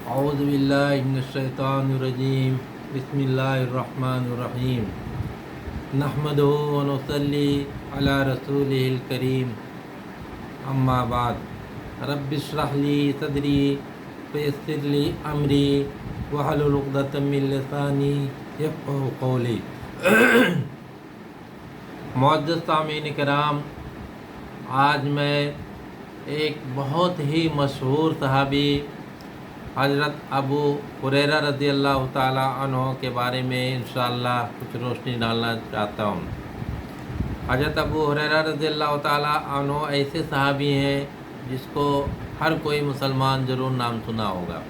اعوذ باللہ من الشیطان الرجیم بسم اللہ الرحمن الرحیم نحمدہ ونصلی علی رسولہ الکریم اما بعد رب اشرح لی صدری ویسر لی امری واحلل عقدۃ من لسانی یفقہوا قولی۔ معزز سامعین کرام، آج میں ایک بہت ہی مشہور صحابی حضرت ابو ہریرہ رضی اللہ تعالیٰ عنہ کے بارے میں انشاءاللہ کچھ روشنی ڈالنا چاہتا ہوں۔ حضرت ابو ہریرہ رضی اللہ تعالیٰ عنہ ایسے صحابی ہیں جس کو ہر کوئی مسلمان ضرور نام سنا ہوگا،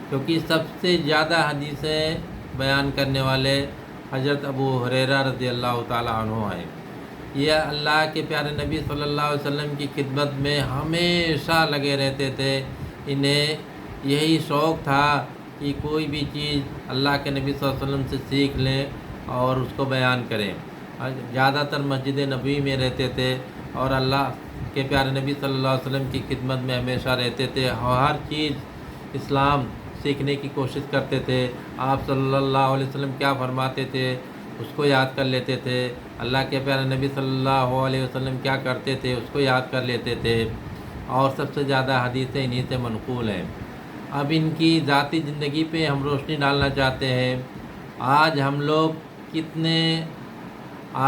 کیونکہ سب سے زیادہ حدیثیں بیان کرنے والے حضرت ابو ہریرہ رضی اللہ تعالیٰ عنہ ہیں۔ یہ اللہ کے پیارے نبی صلی اللہ علیہ وسلم کی خدمت میں ہمیشہ لگے رہتے تھے۔ انہیں یہی شوق تھا کہ کوئی بھی چیز اللہ کے نبی صلی اللہ علیہ وسلم سے سیکھ لیں اور اس کو بیان کریں۔ زیادہ تر مسجد نبوی میں رہتے تھے اور اللہ کے پیارے نبی صلی اللہ علیہ وسلم کی خدمت میں ہمیشہ رہتے تھے، ہر چیز اسلام سیکھنے کی کوشش کرتے تھے۔ آپ صلی اللہ علیہ وسلم کیا فرماتے تھے اس کو یاد کر لیتے تھے، اللہ کے پیارے نبی صلی اللہ علیہ وسلم کیا کرتے تھے اس کو یاد کر لیتے تھے، اور سب سے زیادہ حدیثیں انہی سے منقول ہیں۔ اب ان کی ذاتی زندگی پہ ہم روشنی ڈالنا چاہتے ہیں۔ آج ہم لوگ کتنے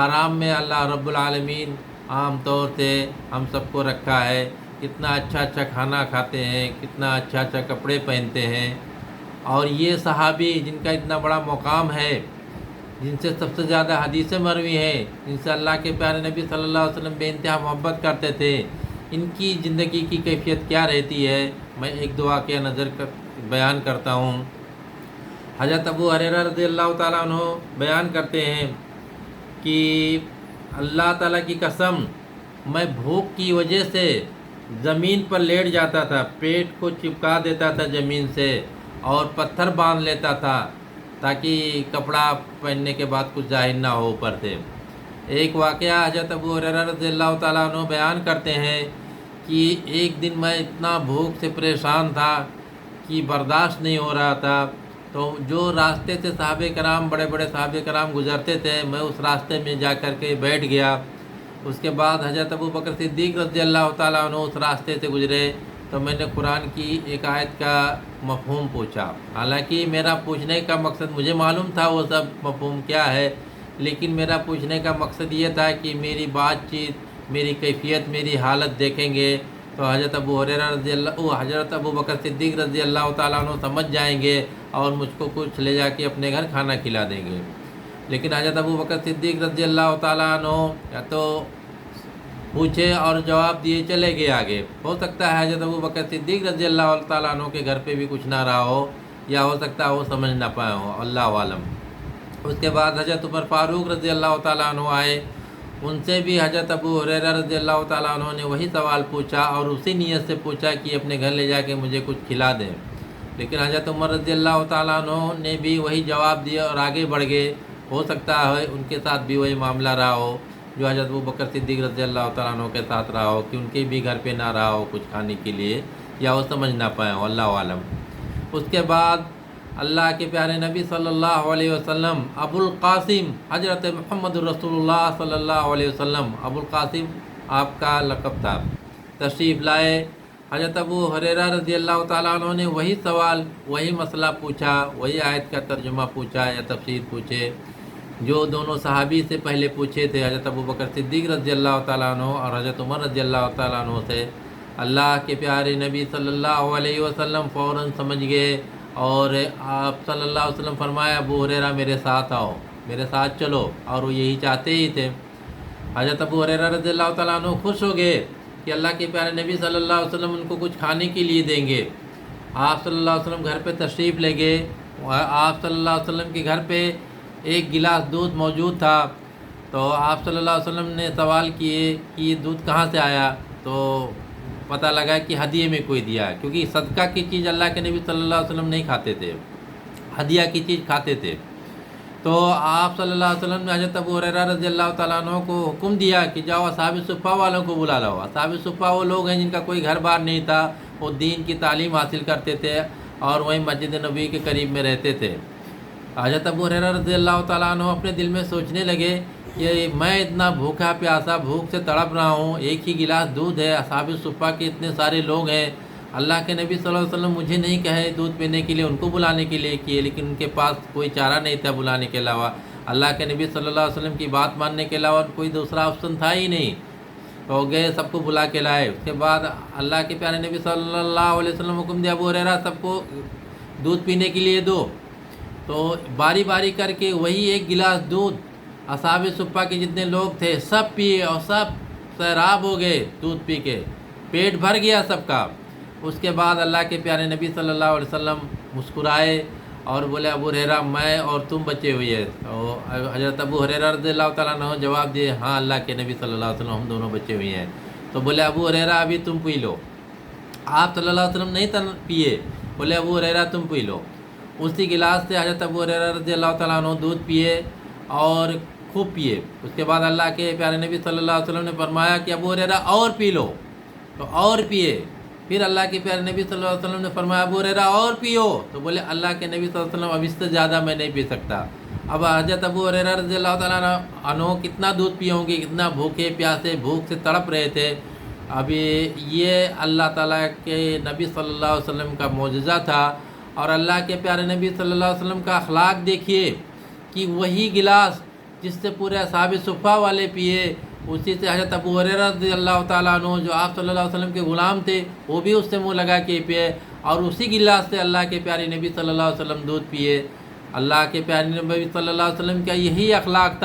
آرام میں اللہ رب العالمین عام طور سے ہم سب کو رکھا ہے، کتنا اچھا اچھا کھانا کھاتے ہیں، کتنا اچھا اچھا کپڑے پہنتے ہیں، اور یہ صحابی جن کا اتنا بڑا مقام ہے، جن سے سب سے زیادہ حدیثیں مروی ہیں، جن سے اللہ کے پیارے نبی صلی اللہ علیہ وسلم بے انتہا محبت کرتے تھے، ان کی زندگی کی کیفیت کیا رہتی ہے، میں ایک دو واقعہ بیان کرتا ہوں۔ حضرت ابو ہریرہ رضی اللہ تعالیٰ عنہ بیان کرتے ہیں کہ اللہ تعالیٰ کی قسم، میں بھوک کی وجہ سے زمین پر لیٹ جاتا تھا، پیٹ کو چپکا دیتا تھا زمین سے اور پتھر باندھ لیتا تھا تاکہ کپڑا پہننے کے بعد کچھ ظاہر نہ ہو اوپر سے۔ ایک واقعہ حضرت ابو ہریرہ رضی اللہ تعالیٰ عنہ بیان کرتے ہیں کہ ایک دن میں اتنا بھوک سے پریشان تھا کہ برداشت نہیں ہو رہا تھا، تو جو راستے سے صحابہ کرام، بڑے بڑے صحابہ کرام گزرتے تھے، میں اس راستے میں جا کر کے بیٹھ گیا۔ اس کے بعد حضرت ابو بکر صدیق رضی اللہ تعالیٰ عنہ اس راستے سے گزرے، تو میں نے قرآن کی ایک آیت کا مفہوم پوچھا۔ حالانکہ میرا پوچھنے کا مقصد مجھے معلوم تھا وہ سب مفہوم کیا ہے، لیکن میرا پوچھنے کا مقصد یہ تھا کہ میری بات چیت، میری کیفیت، میری حالت دیکھیں گے تو حضرت ابو بکر صدیق رضی اللہ تعالیٰ عنہ سمجھ جائیں گے اور مجھ کو کچھ لے جا کے اپنے گھر کھانا کھلا دیں گے۔ لیکن حضرت ابو بکر صدیق رضی اللہ تعالیٰ عنہ یا تو پوچھے اور جواب دیے چلے گئے آگے۔ ہو سکتا ہے حضرت ابو بکر صدیق رضی اللہ تعالیٰ عنہ کے گھر پہ بھی کچھ نہ رہا ہو، یا ہو سکتا ہے وہ سمجھ نہ پائے ہوں، اللہ عالم۔ اس کے بعد حضرت عمر فاروق رضی اللہ تعالیٰ عنہ آئے، ان سے بھی حضرت ابو ہریرہ رضی اللہ تعالیٰ عنہ نے وہی سوال پوچھا اور اسی نیت سے پوچھا کہ اپنے گھر لے جا کے مجھے کچھ کھلا دیں۔ لیکن حضرت عمر رضی اللہ تعالیٰ عنہ نے بھی وہی جواب دیا اور آگے بڑھ گئے۔ ہو سکتا ہے ان کے ساتھ بھی وہی معاملہ رہا ہو جو حضرت ابو بکر صدیق رضی اللہ تعالیٰ عنہ کے ساتھ رہا ہو، کہ ان کے بھی گھر پہ نہ رہا ہو کچھ کھانے کے لیے، یا وہ سمجھ نہ پائے ہوں، اللہ عالم۔ اس کے بعد اللہ کے پیارے نبی صلی اللہ علیہ وسلم، ابو القاسم حضرت محمد رسول اللہ صلی اللہ علیہ وسلم، ابو القاسم آپ کا لقب تھا، تشریف لائے۔ حضرت ابو ہریرہ رضی اللہ تعالیٰ عنہ نے وہی سوال، وہی مسئلہ پوچھا، وہی آیت کا ترجمہ پوچھا یا تفسیر پوچھے جو دونوں صحابی سے پہلے پوچھے تھے، حضرت ابو بکر صدیق رضی اللہ تعالیٰ عنہ اور حضرت عمر رضی اللہ تعالیٰ عنہ سے۔ اللہ کے پیارے نبی صلی اللہ علیہ وسلم فوراً سمجھ گئے، اور آپ صلی اللہ علیہ وسلم فرمایا ابو ہریرہ میرے ساتھ آؤ، میرے ساتھ چلو، اور وہ یہی چاہتے ہی تھے۔ حضرت ابو ہریرہ رضی اللہ تعالیٰ عنہ خوش ہو گئے کہ اللہ کے پیارے نبی صلی اللہ علیہ وسلم ان کو کچھ کھانے کے لیے دیں گے۔ آپ صلی اللہ علیہ وسلم گھر پہ تشریف لے گئے۔ آپ صلی اللہ علیہ وسلم کے گھر پہ ایک گلاس دودھ موجود تھا، تو آپ صلی اللہ علیہ وسلم نے سوال کیے کہ یہ دودھ کہاں سے آیا، تو پتہ لگا کہ ہدیے میں کوئی دیا ہے، کیونکہ صدقہ کی چیز اللہ کے نبی صلی اللہ علیہ وسلم نہیں کھاتے تھے، ہدیہ کی چیز کھاتے تھے۔ تو آپ صلی اللہ علیہ وسلم نے حضرت ابو ہریرہ رضی اللہ تعالیٰ عنہ کو حکم دیا کہ جاؤ اصحاب صفہ والوں کو بلا لاؤ۔ اصحاب صفہ وہ لوگ ہیں جن کا کوئی گھر بار نہیں تھا، وہ دین کی تعلیم حاصل کرتے تھے، اور وہیں مسجد نبوی کے قریب میں رہتے تھے۔ حضرت ابو ہریرہ رضی اللہ تعالیٰ عنہ اپنے دل میں سوچنے لگے کہ میں اتنا بھوکا پیاسا بھوک سے تڑپ رہا ہوں، ایک ہی گلاس دودھ ہے، اصحاب صفہ کے اتنے سارے لوگ ہیں، اللہ کے نبی صلی اللہ علیہ وسلم مجھے نہیں کہے دودھ پینے کے لیے، ان کو بلانے کے لیے کیے، لیکن ان کے پاس کوئی چارہ نہیں تھا بلانے کے علاوہ، اللہ کے نبی صلی اللہ علیہ وسلم کی بات ماننے کے علاوہ کوئی دوسرا آپشن تھا ہی نہیں۔ تو گئے، سب کو بلا کے لائے۔ اس کے بعد اللہ کے پیارے نبی صلی اللہ علیہ وسلم حکم دیا، ابو ہریرہ سب کو دودھ پینے کے لیے دو۔ تو باری باری کر کے وہی ایک گلاس دودھ اصحاب صفہ کے جتنے لوگ تھے سب پیے، اور سب سیراب ہو گئے دودھ پی کے، پیٹ بھر گیا سب کا۔ اس کے بعد اللہ کے پیارے نبی صلی اللہ علیہ وسلم مسکرائے اور بولے، ابو ہریرہ میں اور تم بچے ہوئی ہے؟ اور حضرت ابو ہریرہ رضی اللہ تعالیٰ عنہ جواب دیے، ہاں اللہ کے نبی صلی اللہ علیہ وسلم ہم دونوں بچے ہوئی ہیں۔ تو بولے، ابو ہریرہ ابھی تم پی لو۔ آپ صلی اللہ علیہ وسلم نہیں پیے، بولے ابو ہریرہ تم پی لو۔ اسی گلاس سے حضرت ابو ہریرہ رضی اللہ تعالیٰ عنہ دودھ پیے اور خوب پیے۔ اس کے بعد اللہ کے پیارے نبی صلی اللہ علیہ وسلم نے فرمایا کہ ابو ہریرہ اور پی لو، تو اور پیے۔ پھر اللہ کے پیارے نبی صلی اللہ علیہ وسلم نے فرمایا، ابو ہریرہ اور پیو، تو بولے اللہ کے نبی صلی اللہ علیہ وسلم اب اس سے زیادہ میں نہیں پی سکتا۔ اب حضرت ابو ہریرہ رضی اللہ تعالیٰ عنہ کتنا دودھ پیے ہوں گے، کتنا بھوکے پیاسے بھوک سے تڑپ رہے تھے۔ ابھی یہ اللہ تعالیٰ کے نبی صلی اللہ علیہ وسلم کا معجزہ تھا، اور اللہ کے پیارے نبی صلی اللہ علیہ وسلم کا اخلاق دیکھیے کہ وہی گلاس جس سے پورے اصحاب صفہ والے پیے، اسی سے حضرت ابو ہریرہ رضی اللہ تعالیٰ عنہ جو آپ صلی اللہ علیہ وسلم کے غلام تھے وہ بھی اس سے منہ لگا کے پیے، اور اسی گلاس سے اللہ کے پیارے نبی صلی اللہ علیہ وسلم دودھ پیے۔ اللہ کے پیارے نبی صلی اللہ علیہ وسلم کا یہی اخلاق تھا۔